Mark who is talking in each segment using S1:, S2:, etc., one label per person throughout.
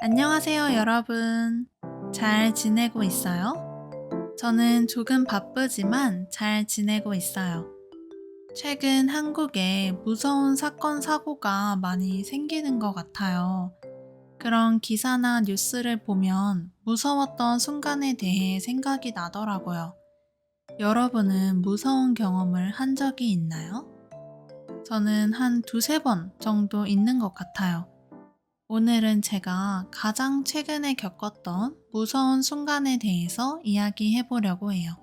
S1: 안녕하세요, 여러분. 잘 지내고 있어요? 저는 조금 바쁘지만 잘 지내고 있어요. 최근 한국에 무서운 사건, 사고가 많이 생기는 것 같아요. 그런 기사나 뉴스를 보면 무서웠던 순간에 대해 생각이 나더라고요. 여러분은 무서운 경험을 한 적이 있나요? 저는 한 두세 번 정도 있는 것 같아요. 오늘은 제가 가장 최근에 겪었던 무서운 순간에 대해서 이야기해 보려고 해요.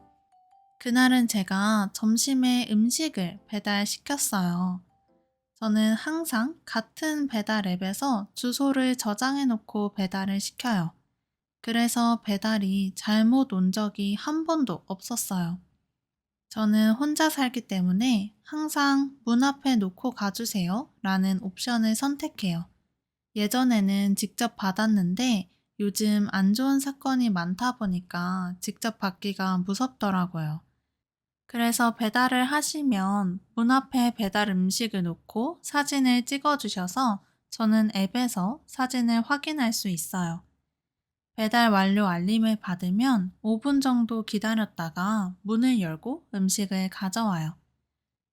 S1: 그날은 제가 점심에 음식을 배달시켰어요. 저는 항상 같은 배달 앱에서 주소를 저장해 놓고 배달을 시켜요. 그래서 배달이 잘못 온 적이 한 번도 없었어요. 저는 혼자 살기 때문에 항상 문 앞에 놓고 가주세요 라는 옵션을 선택해요. 예전에는 직접 받았는데 요즘 안 좋은 사건이 많다 보니까 직접 받기가 무섭더라고요. 그래서 배달을 하시면 문 앞에 배달 음식을 놓고 사진을 찍어 주셔서 저는 앱에서 사진을 확인할 수 있어요. 배달 완료 알림을 받으면 5분 정도 기다렸다가 문을 열고 음식을 가져와요.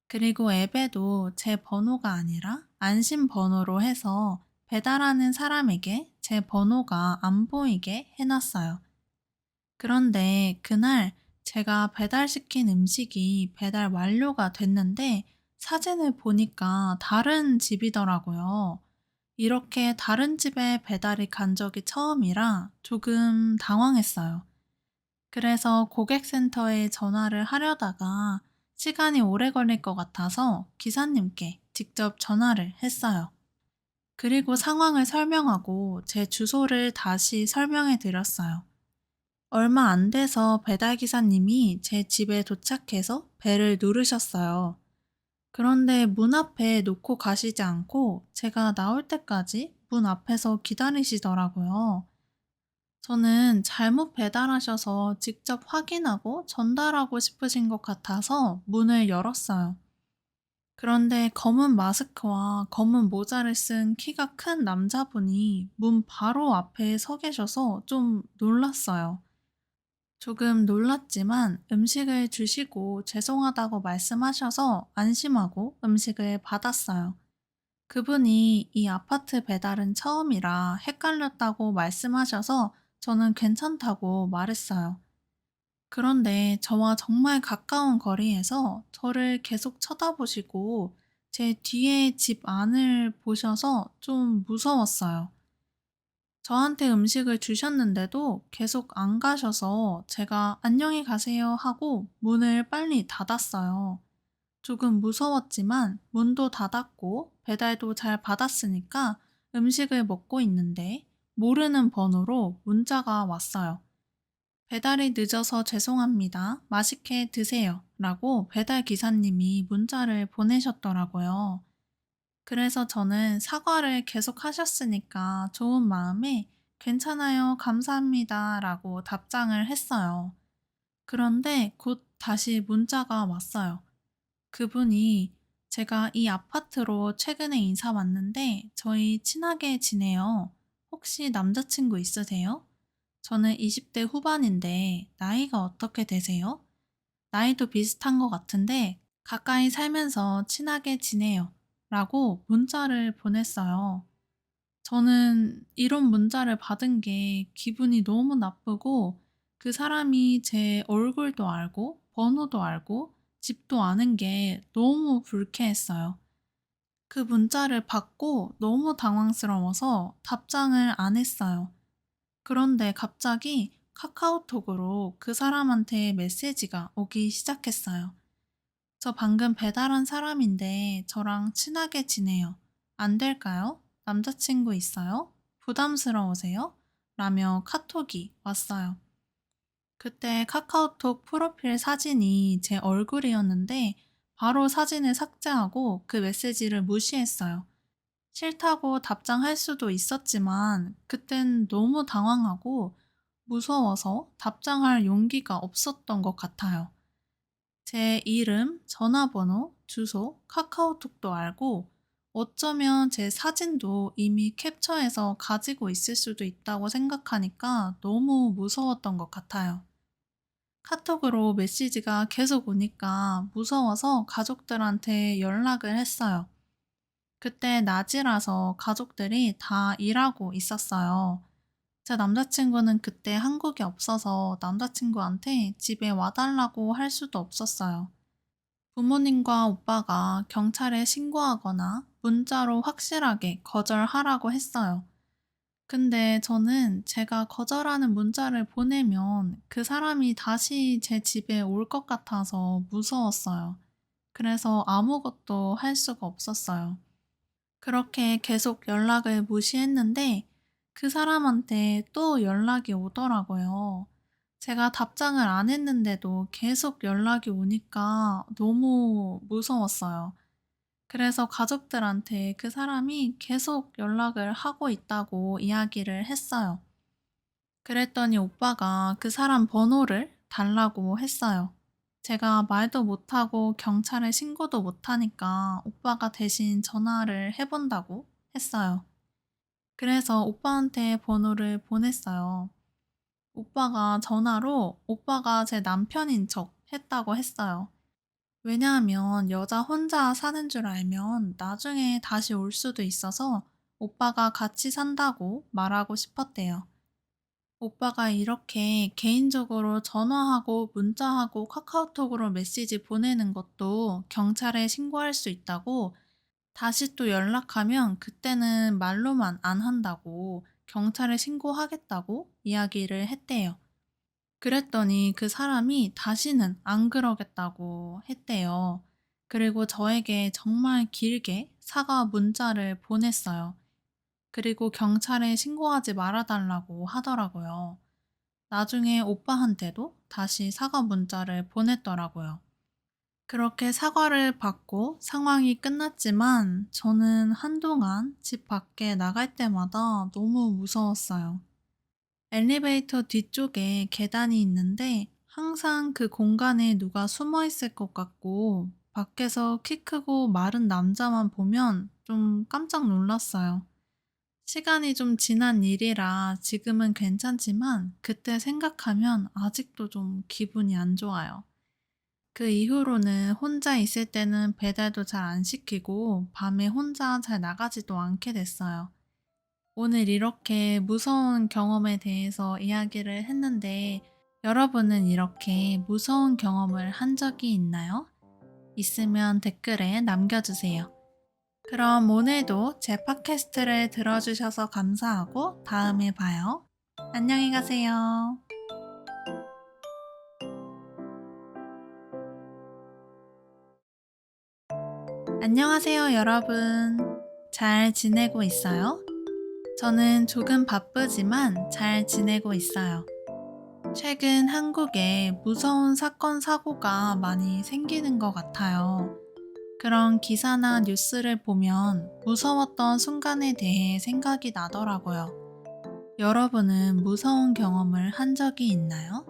S1: 그리고 앱에도 제 번호가 아니라 안심 번호로 해서 배달하는 사람에게 제 번호가 안 보이게 해놨어요. 그런데 그날 제가 배달시킨 음식이 배달 완료가 됐는데 사진을 보니까 다른 집이더라고요. 이렇게 다른 집에 배달이 간 적이 처음이라 조금 당황했어요. 그래서 고객센터에 전화를 하려다가 시간이 오래 걸릴 것 같아서 기사님께 직접 전화를 했어요. 그리고 상황을 설명하고 제 주소를 다시 설명해 드렸어요. 얼마 안 돼서 배달기사님이 제 집에 도착해서 벨을 누르셨어요. 그런데 문 앞에 놓고 가시지 않고 제가 나올 때까지 문 앞에서 기다리시더라고요. 저는 잘못 배달하셔서 직접 확인하고 전달하고 싶으신 것 같아서 문을 열었어요. 그런데 검은 마스크와 검은 모자를 쓴 키가 큰 남자분이 문 바로 앞에 서 계셔서 좀 놀랐어요. 조금 놀랐지만 음식을 주시고 죄송하다고 말씀하셔서 안심하고 음식을 받았어요. 그분이 이 아파트 배달은 처음이라 헷갈렸다고 말씀하셔서 저는 괜찮다고 말했어요. 그런데 저와 정말 가까운 거리에서 저를 계속 쳐다보시고 제 뒤에 집 안을 보셔서 좀 무서웠어요. 저한테 음식을 주셨는데도 계속 안 가셔서 제가 안녕히 가세요 하고 문을 빨리 닫았어요. 조금 무서웠지만 문도 닫았고 배달도 잘 받았으니까 음식을 먹고 있는데 모르는 번호로 문자가 왔어요. 배달이 늦어서 죄송합니다. 맛있게 드세요. 라고 배달 기사님이 문자를 보내셨더라고요. 그래서 저는 사과를 계속 하셨으니까 좋은 마음에 괜찮아요. 감사합니다. 라고 답장을 했어요. 그런데 곧 다시 문자가 왔어요. 그분이 제가 이 아파트로 최근에 이사 왔는데 저희 친하게 지내요. 혹시 남자친구 있으세요? 저는 20대 후반인데 나이가 어떻게 되세요? 나이도 비슷한 것 같은데 가까이 살면서 친하게 지내요. 라고 문자를 보냈어요. 저는 이런 문자를 받은 게 기분이 너무 나쁘고 그 사람이 제 얼굴도 알고 번호도 알고 집도 아는 게 너무 불쾌했어요. 그 문자를 받고 너무 당황스러워서 답장을 안 했어요. 그런데 갑자기 카카오톡으로 그 사람한테 메시지가 오기 시작했어요. 저 방금 배달한 사람인데 저랑 친하게 지내요. 안 될까요? 남자친구 있어요? 부담스러우세요? 라며 카톡이 왔어요. 그때 카카오톡 프로필 사진이 제 얼굴이었는데 바로 사진을 삭제하고 그 메시지를 무시했어요. 싫다고 답장할 수도 있었지만 그땐 너무 당황하고 무서워서 답장할 용기가 없었던 것 같아요. 제 이름, 전화번호, 주소, 카카오톡도 알고 어쩌면 제 사진도 이미 캡처해서 가지고 있을 수도 있다고 생각하니까 너무 무서웠던 것 같아요. 카톡으로 메시지가 계속 오니까 무서워서 가족들한테 연락을 했어요. 그때 낮이라서 가족들이 다 일하고 있었어요. 제 남자친구는 그때 한국에 없어서 남자친구한테 집에 와달라고 할 수도 없었어요. 부모님과 오빠가 경찰에 신고하거나 문자로 확실하게 거절하라고 했어요. 근데 저는 제가 거절하는 문자를 보내면 그 사람이 다시 제 집에 올 것 같아서 무서웠어요. 그래서 아무것도 할 수가 없었어요. 그렇게 계속 연락을 무시했는데 그 사람한테 또 연락이 오더라고요. 제가 답장을 안 했는데도 계속 연락이 오니까 너무 무서웠어요. 그래서 가족들한테 그 사람이 계속 연락을 하고 있다고 이야기를 했어요. 그랬더니 오빠가 그 사람 번호를 달라고 했어요. 제가 말도 못하고 경찰에 신고도 못하니까 오빠가 대신 전화를 해본다고 했어요. 그래서 오빠한테 번호를 보냈어요. 오빠가 전화로 오빠가 제 남편인 척 했다고 했어요. 왜냐하면 여자 혼자 사는 줄 알면 나중에 다시 올 수도 있어서 오빠가 같이 산다고 말하고 싶었대요. 오빠가 이렇게 개인적으로 전화하고 문자하고 카카오톡으로 메시지 보내는 것도 경찰에 신고할 수 있다고, 다시 또 연락하면 그때는 말로만 안 한다고 경찰에 신고하겠다고 이야기를 했대요. 그랬더니 그 사람이 다시는 안 그러겠다고 했대요. 그리고 저에게 정말 길게 사과 문자를 보냈어요. 그리고 경찰에 신고하지 말아달라고 하더라고요. 나중에 오빠한테도 다시 사과 문자를 보냈더라고요. 그렇게 사과를 받고 상황이 끝났지만 저는 한동안 집 밖에 나갈 때마다 너무 무서웠어요. 엘리베이터 뒤쪽에 계단이 있는데 항상 그 공간에 누가 숨어 있을 것 같고, 밖에서 키 크고 마른 남자만 보면 좀 깜짝 놀랐어요. 시간이 좀 지난 일이라 지금은 괜찮지만 그때 생각하면 아직도 좀 기분이 안 좋아요. 그 이후로는 혼자 있을 때는 배달도 잘 안 시키고 밤에 혼자 잘 나가지도 않게 됐어요. 오늘 이렇게 무서운 경험에 대해서 이야기를 했는데 여러분은 이렇게 무서운 경험을 한 적이 있나요? 있으면 댓글에 남겨주세요. 그럼 오늘도 제 팟캐스트를 들어주셔서 감사하고 다음에 봐요. 안녕히 가세요. 안녕하세요, 여러분. 잘 지내고 있어요? 저는 조금 바쁘지만 잘 지내고 있어요. 최근 한국에 무서운 사건, 사고가 많이 생기는 것 같아요. 그런 기사나 뉴스를 보면 무서웠던 순간에 대해 생각이 나더라고요. 여러분은 무서운 경험을 한 적이 있나요?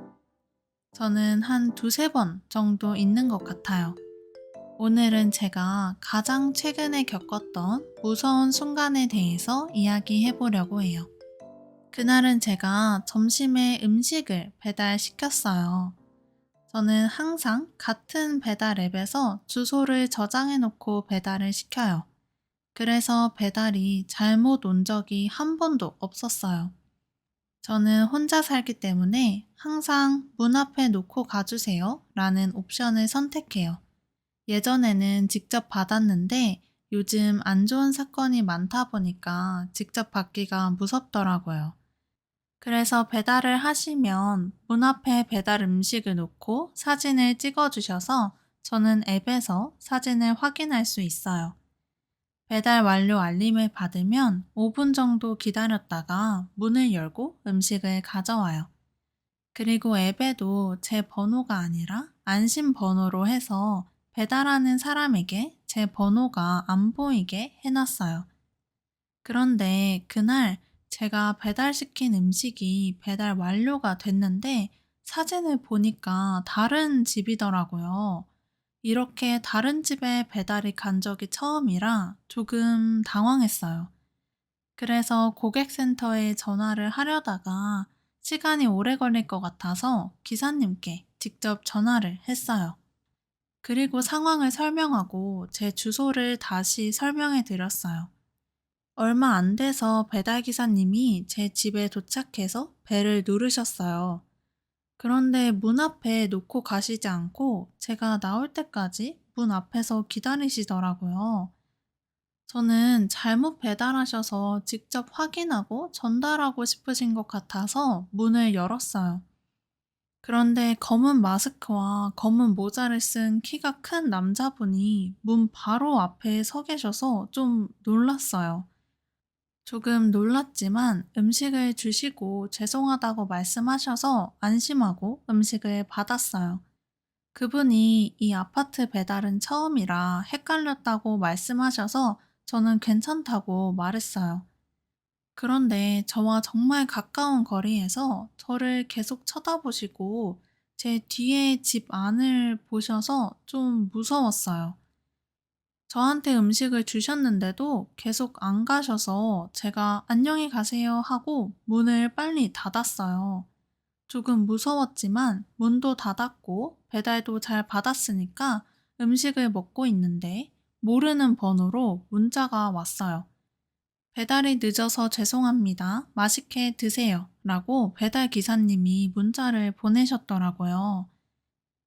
S1: 저는 한 두세 번 정도 있는 것 같아요. 오늘은 제가 가장 최근에 겪었던 무서운 순간에 대해서 이야기해 보려고 해요. 그날은 제가 점심에 음식을 배달시켰어요. 저는 항상 같은 배달 앱에서 주소를 저장해 놓고 배달을 시켜요. 그래서 배달이 잘못 온 적이 한 번도 없었어요. 저는 혼자 살기 때문에 항상 문 앞에 놓고 가주세요 라는 옵션을 선택해요. 예전에는 직접 받았는데 요즘 안 좋은 사건이 많다 보니까 직접 받기가 무섭더라고요. 그래서 배달을 하시면 문 앞에 배달 음식을 놓고 사진을 찍어 주셔서 저는 앱에서 사진을 확인할 수 있어요. 배달 완료 알림을 받으면 5분 정도 기다렸다가 문을 열고 음식을 가져와요. 그리고 앱에도 제 번호가 아니라 안심 번호로 해서 배달하는 사람에게 제 번호가 안 보이게 해놨어요. 그런데 그날 제가 배달시킨 음식이 배달 완료가 됐는데 사진을 보니까 다른 집이더라고요. 이렇게 다른 집에 배달이 간 적이 처음이라 조금 당황했어요. 그래서 고객센터에 전화를 하려다가 시간이 오래 걸릴 것 같아서 기사님께 직접 전화를 했어요. 그리고 상황을 설명하고 제 주소를 다시 설명해 드렸어요. 얼마 안 돼서 배달기사님이 제 집에 도착해서 벨을 누르셨어요. 그런데 문 앞에 놓고 가시지 않고 제가 나올 때까지 문 앞에서 기다리시더라고요. 저는 잘못 배달하셔서 직접 확인하고 전달하고 싶으신 것 같아서 문을 열었어요. 그런데 검은 마스크와 검은 모자를 쓴 키가 큰 남자분이 문 바로 앞에 서 계셔서 좀 놀랐어요. 조금 놀랐지만 음식을 주시고 죄송하다고 말씀하셔서 안심하고 음식을 받았어요. 그분이 이 아파트 배달은 처음이라 헷갈렸다고 말씀하셔서 저는 괜찮다고 말했어요. 그런데 저와 정말 가까운 거리에서 저를 계속 쳐다보시고 제 뒤에 집 안을 보셔서 좀 무서웠어요. 저한테 음식을 주셨는데도 계속 안 가셔서 제가 안녕히 가세요 하고 문을 빨리 닫았어요. 조금 무서웠지만 문도 닫았고 배달도 잘 받았으니까 음식을 먹고 있는데 모르는 번호로 문자가 왔어요. 배달이 늦어서 죄송합니다. 맛있게 드세요. 라고 배달 기사님이 문자를 보내셨더라고요.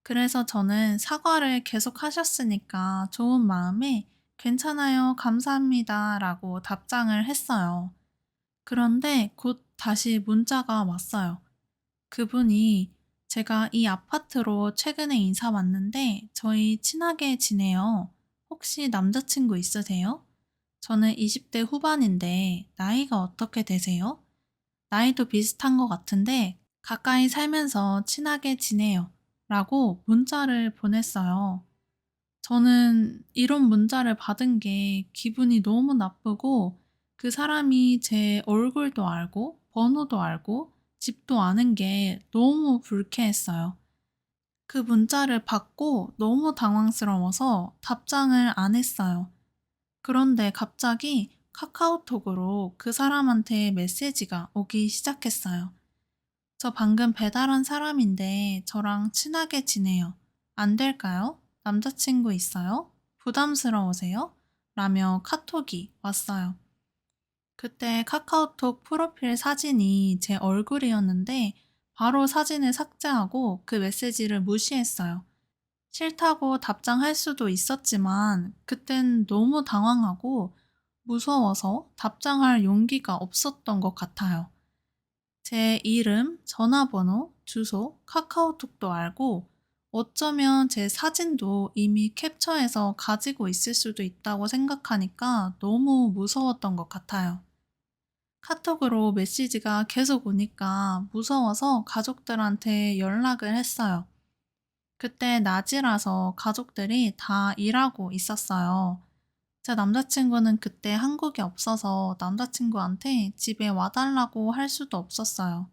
S1: 그래서 저는 사과를 계속 하셨으니까 좋은 마음에 괜찮아요. 감사합니다. 라고 답장을 했어요. 그런데 곧 다시 문자가 왔어요. 그분이 제가 이 아파트로 최근에 이사 왔는데 저희 친하게 지내요. 혹시 남자친구 있으세요? 저는 20대 후반인데 나이가 어떻게 되세요? 나이도 비슷한 것 같은데 가까이 살면서 친하게 지내요. 라고 문자를 보냈어요. 저는 이런 문자를 받은 게 기분이 너무 나쁘고 그 사람이 제 얼굴도 알고 번호도 알고 집도 아는 게 너무 불쾌했어요. 그 문자를 받고 너무 당황스러워서 답장을 안 했어요. 그런데 갑자기 카카오톡으로 그 사람한테 메시지가 오기 시작했어요. 저 방금 배달한 사람인데 저랑 친하게 지내요. 안 될까요? 남자친구 있어요? 부담스러우세요? 라며 카톡이 왔어요. 그때 카카오톡 프로필 사진이 제 얼굴이었는데 바로 사진을 삭제하고 그 메시지를 무시했어요. 싫다고 답장할 수도 있었지만 그땐 너무 당황하고 무서워서 답장할 용기가 없었던 것 같아요. 제 이름, 전화번호, 주소, 카카오톡도 알고 어쩌면 제 사진도 이미 캡처해서 가지고 있을 수도 있다고 생각하니까 너무 무서웠던 것 같아요. 카톡으로 메시지가 계속 오니까 무서워서 가족들한테 연락을 했어요. 그때 낮이라서 가족들이 다 일하고 있었어요. 제 남자친구는 그때 한국에 없어서 남자친구한테 집에 와달라고 할 수도 없었어요.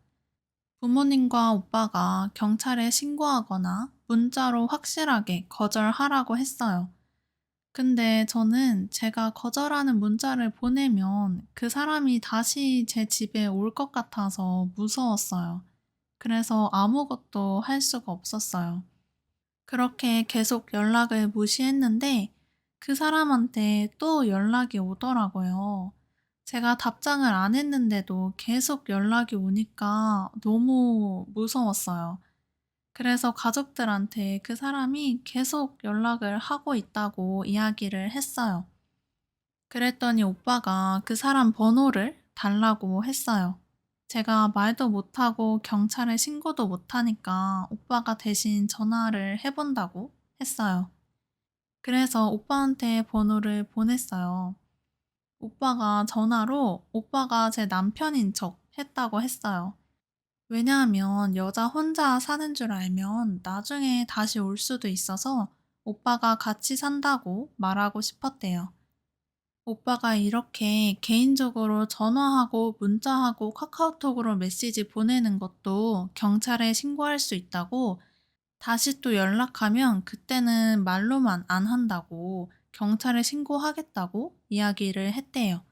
S1: 부모님과 오빠가 경찰에 신고하거나 문자로 확실하게 거절하라고 했어요. 근데 저는 제가 거절하는 문자를 보내면 그 사람이 다시 제 집에 올 것 같아서 무서웠어요. 그래서 아무것도 할 수가 없었어요. 그렇게 계속 연락을 무시했는데 그 사람한테 또 연락이 오더라고요. 제가 답장을 안 했는데도 계속 연락이 오니까 너무 무서웠어요. 그래서 가족들한테 그 사람이 계속 연락을 하고 있다고 이야기를 했어요. 그랬더니 오빠가 그 사람 번호를 달라고 했어요. 제가 말도 못하고 경찰에 신고도 못하니까 오빠가 대신 전화를 해본다고 했어요. 그래서 오빠한테 번호를 보냈어요. 오빠가 전화로 오빠가 제 남편인 척 했다고 했어요. 왜냐하면 여자 혼자 사는 줄 알면 나중에 다시 올 수도 있어서 오빠가 같이 산다고 말하고 싶었대요. 오빠가 이렇게 개인적으로 전화하고 문자하고 카카오톡으로 메시지 보내는 것도 경찰에 신고할 수 있다고 다시 또 연락하면 그때는 말로만 안 한다고 경찰에 신고하겠다고 이야기를 했대요.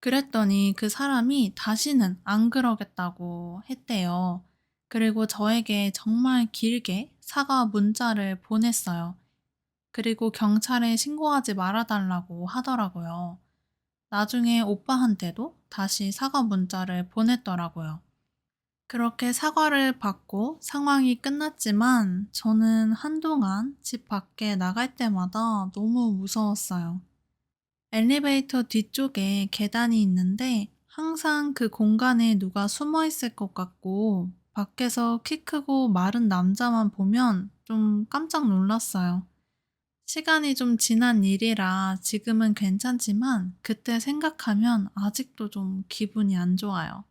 S1: 그랬더니 그 사람이 다시는 안 그러겠다고 했대요. 그리고 저에게 정말 길게 사과 문자를 보냈어요. 그리고 경찰에 신고하지 말아달라고 하더라고요. 나중에 오빠한테도 다시 사과 문자를 보냈더라고요. 그렇게 사과를 받고 상황이 끝났지만 저는 한동안 집 밖에 나갈 때마다 너무 무서웠어요. 엘리베이터 뒤쪽에 계단이 있는데 항상 그 공간에 누가 숨어 있을 것 같고 밖에서 키 크고 마른 남자만 보면 좀 깜짝 놀랐어요. 시간이 좀 지난 일이라 지금은 괜찮지만 그때 생각하면 아직도 좀 기분이 안 좋아요.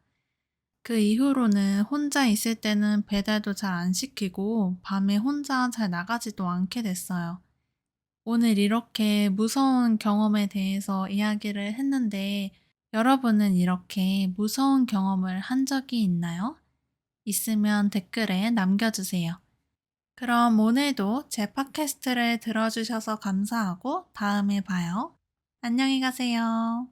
S1: 그 이후로는 혼자 있을 때는 배달도 잘 안 시키고 밤에 혼자 잘 나가지도 않게 됐어요. 오늘 이렇게 무서운 경험에 대해서 이야기를 했는데 여러분은 이렇게 무서운 경험을 한 적이 있나요? 있으면 댓글에 남겨주세요. 그럼 오늘도 제 팟캐스트를 들어주셔서 감사하고 다음에 봐요. 안녕히 가세요.